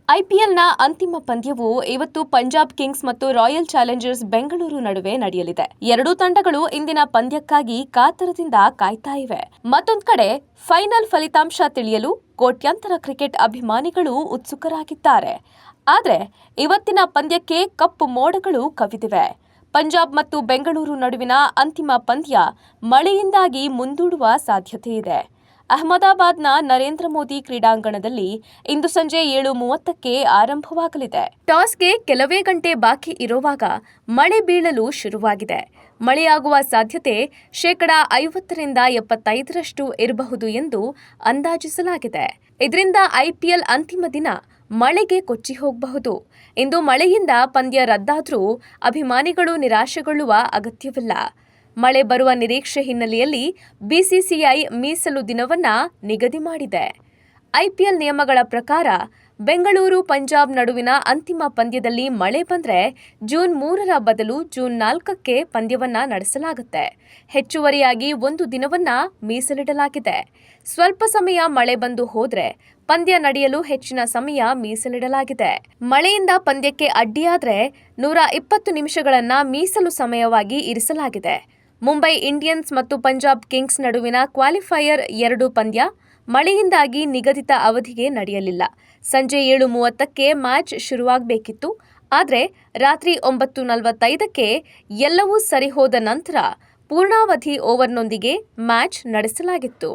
ಐಪಿಎಲ್ನ ಅಂತಿಮ ಪಂದ್ಯವು ಇವತ್ತು ಪಂಜಾಬ್ ಕಿಂಗ್ಸ್ ಮತ್ತು ರಾಯಲ್ ಚಾಲೆಂಜರ್ಸ್ ಬೆಂಗಳೂರು ನಡುವೆ ನಡೆಯಲಿದೆ. ಎರಡೂ ತಂಡಗಳು ಇಂದಿನ ಪಂದ್ಯಕ್ಕಾಗಿ ಕಾತರದಿಂದ ಕಾಯ್ತಾ ಇವೆ. ಮತ್ತೊಂದು ಕಡೆ ಫೈನಲ್ ಫಲಿತಾಂಶ ತಿಳಿಯಲು ಕೋಟ್ಯಾಂತರ ಕ್ರಿಕೆಟ್ ಅಭಿಮಾನಿಗಳು ಉತ್ಸುಕರಾಗಿದ್ದಾರೆ. ಆದರೆ ಇವತ್ತಿನ ಪಂದ್ಯಕ್ಕೆ ಕಪ್ಪು ಮೋಡಗಳು ಕವಿದಿವೆ. ಪಂಜಾಬ್ ಮತ್ತು ಬೆಂಗಳೂರು ನಡುವಿನ ಅಂತಿಮ ಪಂದ್ಯ ಮಳೆಯಿಂದಾಗಿ ಮುಂದೂಡುವ ಸಾಧ್ಯತೆ ಇದೆ. ಅಹಮದಾಬಾದ್ನ ನರೇಂದ್ರ ಮೋದಿ ಕ್ರೀಡಾಂಗಣದಲ್ಲಿ ಇಂದು ಸಂಜೆ 7:30ಕ್ಕೆ ಆರಂಭವಾಗಲಿದೆ. ಟಾಸ್ಗೆ ಕೆಲವೇ ಗಂಟೆ ಬಾಕಿ ಇರುವಾಗ ಮಳೆ ಬೀಳಲು ಶುರುವಾಗಿದೆ. ಮಳೆಯಾಗುವ ಸಾಧ್ಯತೆ 50% 75% ಇರಬಹುದು ಎಂದು ಅಂದಾಜಿಸಲಾಗಿದೆ. ಇದರಿಂದ ಐಪಿಎಲ್ ಅಂತಿಮ ದಿನ ಮಳೆಗೆ ಕೊಚ್ಚಿ ಹೋಗಬಹುದು. ಇಂದು ಮಳೆಯಿಂದ ಪಂದ್ಯ ರದ್ದಾದರೂ ಅಭಿಮಾನಿಗಳು ನಿರಾಶೆಗೊಳ್ಳುವ ಅಗತ್ಯವಿಲ್ಲ. ಮಳೆ ಬರುವ ನಿರೀಕ್ಷೆ ಹಿನ್ನೆಲೆಯಲ್ಲಿ ಬಿಸಿಸಿಐ ಮೀಸಲು ದಿನವನ್ನ ನಿಗದಿ ಮಾಡಿದೆ. ಐಪಿಎಲ್ ನಿಯಮಗಳ ಪ್ರಕಾರ ಬೆಂಗಳೂರು ಪಂಜಾಬ್ ನಡುವಿನ ಅಂತಿಮ ಪಂದ್ಯದಲ್ಲಿ ಮಳೆ ಬಂದ್ರೆ ಜೂನ್ 3ರ ಬದಲು ಜೂನ್ 4ಕ್ಕೆ ಪಂದ್ಯವನ್ನ ನಡೆಸಲಾಗುತ್ತೆ. ಹೆಚ್ಚುವರಿಯಾಗಿ ಒಂದು ದಿನವನ್ನ ಮೀಸಲಿಡಲಾಗಿದೆ. ಸ್ವಲ್ಪ ಸಮಯ ಮಳೆ ಬಂದು ಹೋದ್ರೆ ಪಂದ್ಯ ನಡೆಯಲು ಹೆಚ್ಚಿನ ಸಮಯ ಮೀಸಲಿಡಲಾಗಿದೆ. ಮಳೆಯಿಂದ ಪಂದ್ಯಕ್ಕೆ ಅಡ್ಡಿಯಾದ್ರೆ 120 ನಿಮಿಷಗಳನ್ನ ಮೀಸಲು ಸಮಯವಾಗಿ ಇರಿಸಲಾಗಿದೆ. ಮುಂಬೈ ಇಂಡಿಯನ್ಸ್ ಮತ್ತು ಪಂಜಾಬ್ ಕಿಂಗ್ಸ್ ನಡುವಿನ ಕ್ವಾಲಿಫೈಯರ್ 2 ಪಂದ್ಯ ಮಳೆಯಿಂದಾಗಿ ನಿಗದಿತ ಅವಧಿಗೆ ನಡೆಯಲಿಲ್ಲ. ಸಂಜೆ 7:30ಕ್ಕೆ ಮ್ಯಾಚ್ ಶುರುವಾಗಬೇಕಿತ್ತು. ಆದರೆ ರಾತ್ರಿ 9:45ಕ್ಕೆ ಎಲ್ಲವೂ ಸರಿಹೋದ ನಂತರ ಪೂರ್ಣಾವಧಿ ಓವರ್ನೊಂದಿಗೆ ಮ್ಯಾಚ್ ನಡೆಸಲಾಗಿತ್ತು.